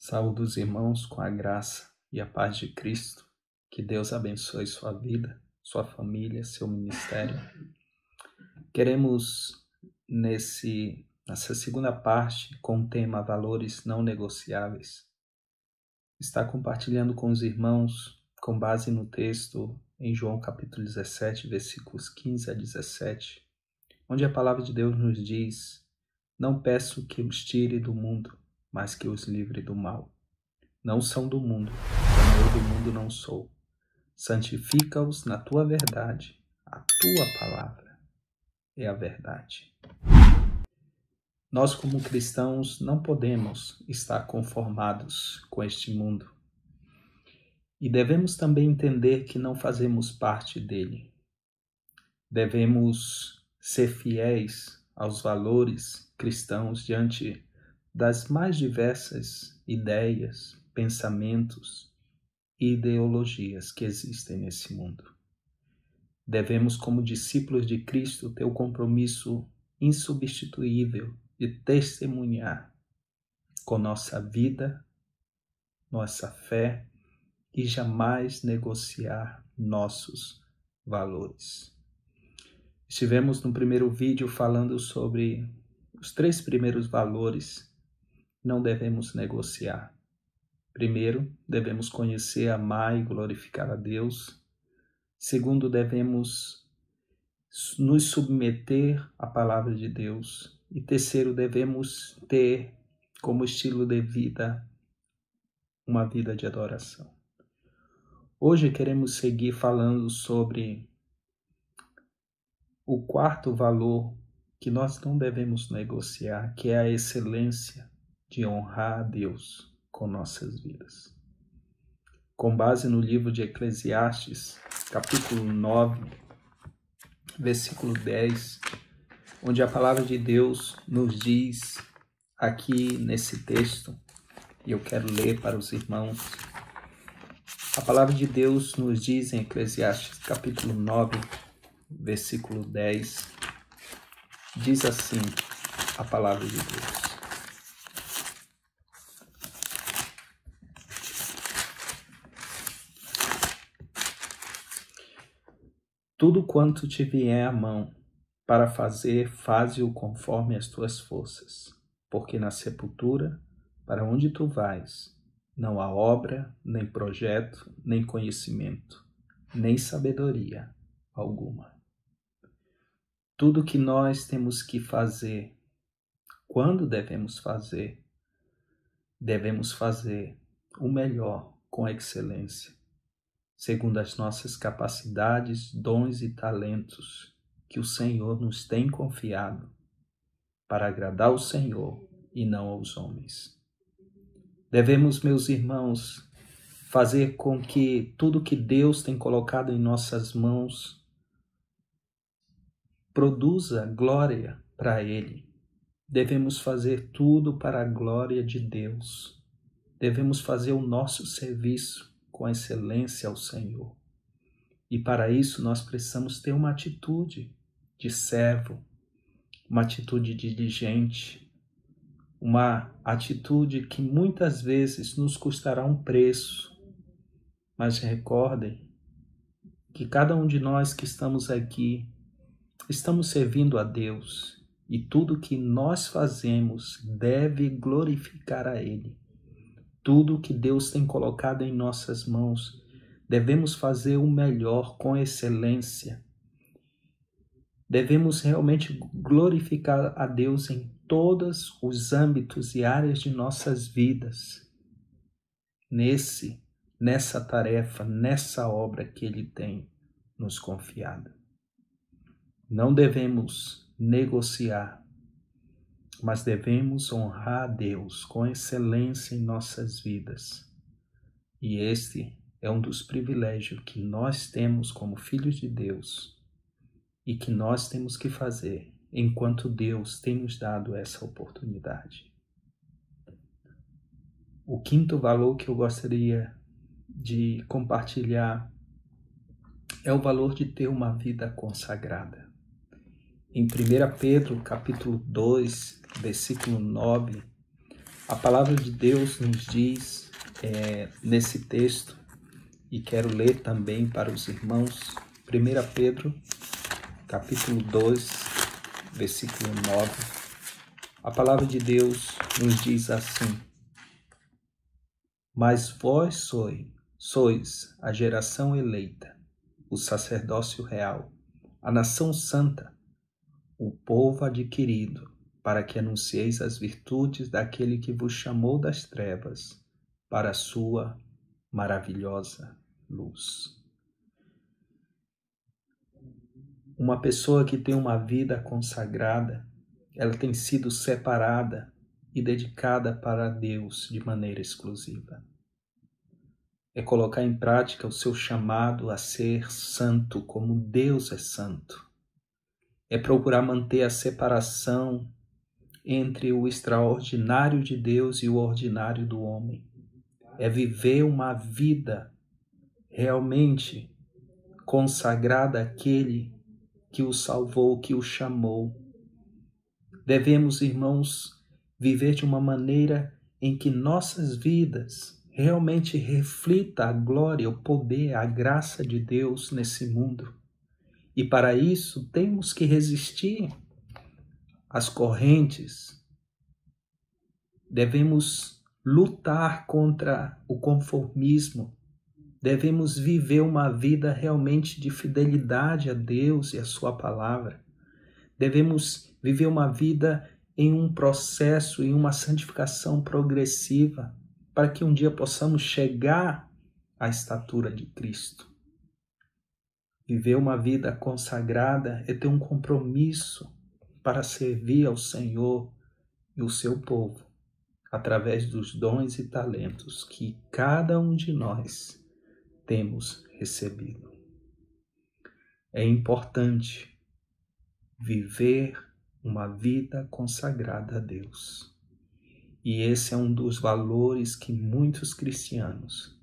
Saúdo os irmãos com a graça e a paz de Cristo. Que Deus abençoe sua vida, sua família, seu ministério. Queremos, nessa segunda parte, com o tema Valores Não Negociáveis, estar compartilhando com os irmãos, com base no texto em João capítulo 17, versículos 15 a 17, onde a palavra de Deus nos diz: não peço que os tire do mundo, mas que os livre do mal. Não são do mundo, como eu do mundo não sou. Santifica-os na tua verdade. A tua palavra é a verdade. Nós, como cristãos, não podemos estar conformados com este mundo. E devemos também entender que não fazemos parte dele. Devemos ser fiéis aos valores cristãos diante das mais diversas ideias, pensamentos e ideologias que existem nesse mundo. Devemos, como discípulos de Cristo, ter o compromisso insubstituível de testemunhar com nossa vida, nossa fé e jamais negociar nossos valores. Estivemos no primeiro vídeo falando sobre os 3 primeiros valores que não devemos negociar. Primeiro, devemos conhecer, amar e glorificar a Deus. Segundo, devemos nos submeter à palavra de Deus. E terceiro, devemos ter como estilo de vida uma vida de adoração. Hoje queremos seguir falando sobre o 4º valor que nós não devemos negociar, que é a excelência de honrar a Deus com nossas vidas. Com base no livro de Eclesiastes, capítulo 9, versículo 10, onde a palavra de Deus nos diz aqui nesse texto, e eu quero ler para os irmãos. A palavra de Deus nos diz em Eclesiastes, capítulo 9, versículo 10, diz assim a palavra de Deus: tudo quanto te vier à mão para fazer, faze-o conforme as tuas forças, porque na sepultura, para onde tu vais, não há obra, nem projeto, nem conhecimento, nem sabedoria alguma. Tudo que nós temos que fazer, quando devemos fazer o melhor com excelência, segundo as nossas capacidades, dons e talentos que o Senhor nos tem confiado, para agradar o Senhor e não aos homens. Devemos, meus irmãos, fazer com que tudo que Deus tem colocado em nossas mãos produza glória para Ele. Devemos fazer tudo para a glória de Deus. Devemos fazer o nosso serviço com excelência ao Senhor. E para isso nós precisamos ter uma atitude de servo, uma atitude diligente, uma atitude que muitas vezes nos custará um preço. Mas recordem que cada um de nós que estamos aqui, estamos servindo a Deus, e tudo que nós fazemos deve glorificar a Ele. Tudo que Deus tem colocado em nossas mãos, devemos fazer o melhor com excelência. Devemos realmente glorificar a Deus em todos os âmbitos e áreas de nossas vidas, nessa tarefa, nessa obra que Ele tem nos confiado. Não devemos negociar, mas devemos honrar a Deus com excelência em nossas vidas. E este é um dos privilégios que nós temos como filhos de Deus e que nós temos que fazer enquanto Deus tem nos dado essa oportunidade. O 5º valor que eu gostaria de compartilhar é o valor de ter uma vida consagrada. Em 1 Pedro, capítulo 2, versículo 9, A palavra de Deus nos diz nesse texto, e quero ler também para os irmãos, 1 Pedro, capítulo 2, versículo 9. A palavra de Deus nos diz assim: mas vós sois a geração eleita, o sacerdócio real, a nação santa, o povo adquirido, para que anuncieis as virtudes daquele que vos chamou das trevas para a sua maravilhosa luz. Uma pessoa que tem uma vida consagrada, ela tem sido separada e dedicada para Deus de maneira exclusiva. É colocar em prática o seu chamado a ser santo como Deus é santo. É procurar manter a separação entre o extraordinário de Deus e o ordinário do homem. É viver uma vida realmente consagrada àquele que o salvou, que o chamou. Devemos, irmãos, viver de uma maneira em que nossas vidas realmente reflitam a glória, o poder, a graça de Deus nesse mundo. E para isso temos que resistir às correntes. Devemos lutar contra o conformismo. Devemos viver uma vida realmente de fidelidade a Deus e a sua palavra. Devemos viver uma vida em um processo, em uma santificação progressiva, para que um dia possamos chegar à estatura de Cristo. Viver uma vida consagrada é ter um compromisso para servir ao Senhor e o seu povo, através dos dons e talentos que cada um de nós temos recebido. É importante viver uma vida consagrada a Deus. E esse é um dos valores que muitos cristãos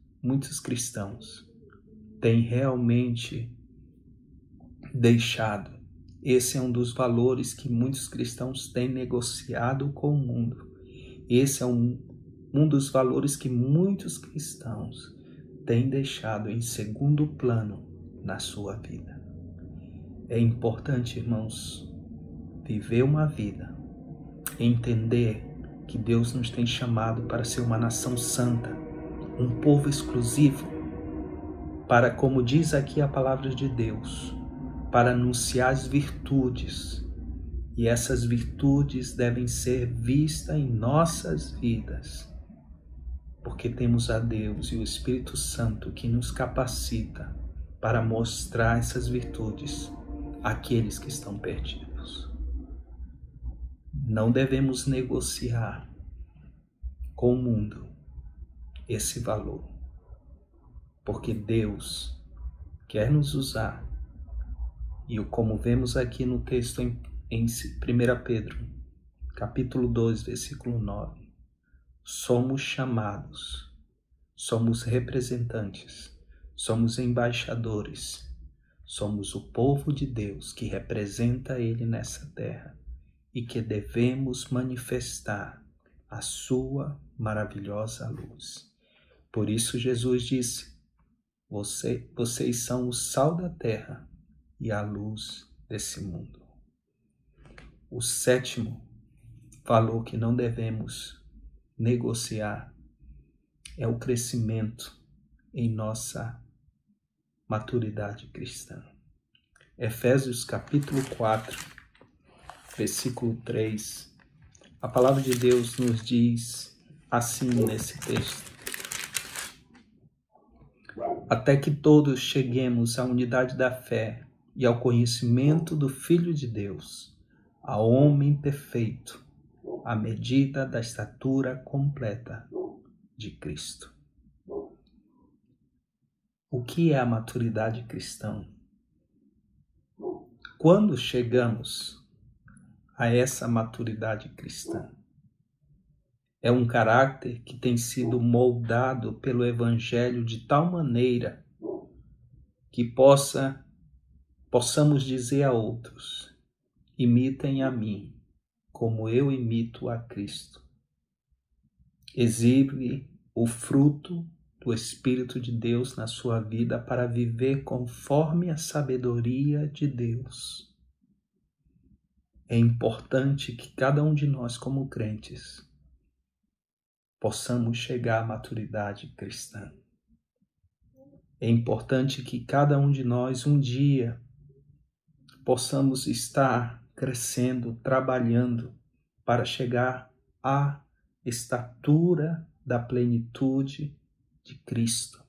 têm realmente deixado. Esse é um dos valores que muitos cristãos têm negociado com o mundo. Esse é um dos valores que muitos cristãos têm deixado em segundo plano na sua vida. É importante, irmãos, viver uma vida, entender que Deus nos tem chamado para ser uma nação santa, um povo exclusivo, para, como diz aqui a palavra de Deus, para anunciar as virtudes. E essas virtudes devem ser vistas em nossas vidas, porque temos a Deus e o Espírito Santo que nos capacita para mostrar essas virtudes àqueles que estão perdidos. Não devemos negociar com o mundo esse valor, porque Deus quer nos usar. E como vemos aqui no texto em 1 Pedro, capítulo 2, versículo 9, somos chamados, somos representantes, somos embaixadores, somos o povo de Deus que representa Ele nessa terra e que devemos manifestar a sua maravilhosa luz. Por isso Jesus disse: vocês são o sal da terra e a luz desse mundo. O sétimo valor que não devemos negociar é o crescimento em nossa maturidade cristã. Efésios capítulo 4, versículo 3, a palavra de Deus nos diz assim nesse texto: até que todos cheguemos à unidade da fé e ao conhecimento do Filho de Deus, a homem perfeito, à medida da estatura completa de Cristo. O que é a maturidade cristã? Quando chegamos a essa maturidade cristã? É um caráter que tem sido moldado pelo Evangelho de tal maneira que possamos dizer a outros: imitem a mim, como eu imito a Cristo. Exibe o fruto do Espírito de Deus na sua vida para viver conforme a sabedoria de Deus. É importante que cada um de nós, como crentes, possamos chegar à maturidade cristã. É importante que cada um de nós, um dia, possamos estar crescendo, trabalhando para chegar à estatura da plenitude de Cristo.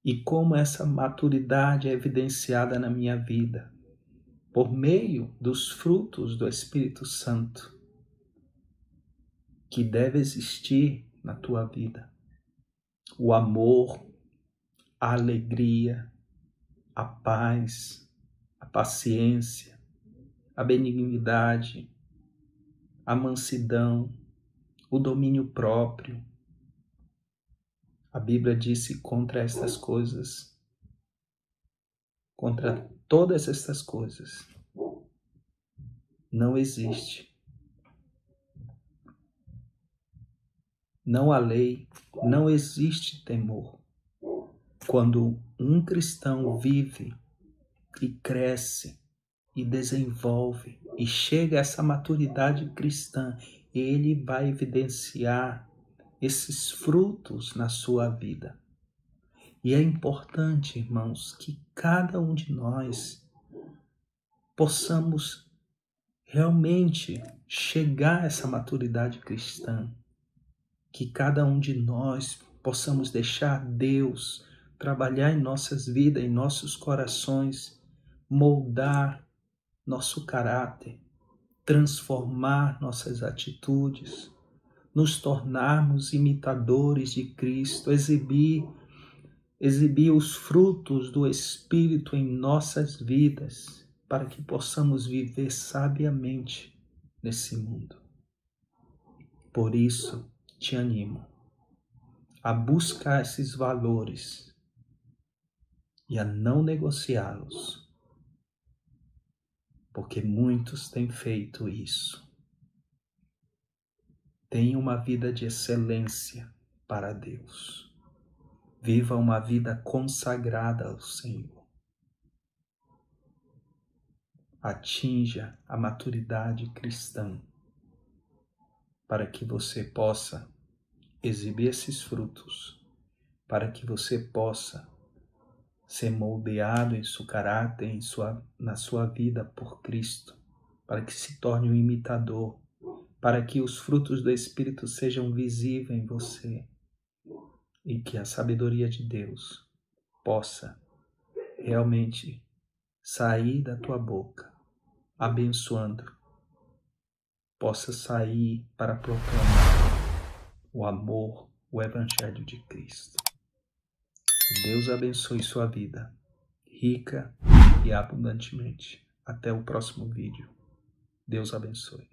E como essa maturidade é evidenciada na minha vida? Por meio dos frutos do Espírito Santo que deve existir na tua vida. O amor, a alegria, a paz, a paciência, a benignidade, a mansidão, o domínio próprio. A Bíblia disse contra estas coisas, contra todas estas coisas, não existe. Não há lei, não existe temor. Quando um cristão vive e cresce e desenvolve e chega a essa maturidade cristã, ele vai evidenciar esses frutos na sua vida. E é importante, irmãos, que cada um de nós possamos realmente chegar a essa maturidade cristã, que cada um de nós possamos deixar Deus trabalhar em nossas vidas, em nossos corações, moldar nosso caráter, transformar nossas atitudes, nos tornarmos imitadores de Cristo, exibir os frutos do Espírito em nossas vidas, para que possamos viver sabiamente nesse mundo. Por isso, te animo a buscar esses valores e a não negociá-los, porque muitos têm feito isso. Tenha uma vida de excelência para Deus. Viva uma vida consagrada ao Senhor. Atinja a maturidade cristã para que você possa exibir esses frutos, para que você possa ser moldeado em seu caráter, na sua vida por Cristo, para que se torne um imitador, para que os frutos do Espírito sejam visíveis em você e que a sabedoria de Deus possa realmente sair da tua boca, abençoando, possa sair para proclamar o amor, o Evangelho de Cristo. Que Deus abençoe sua vida, rica e abundantemente. Até o próximo vídeo. Deus abençoe.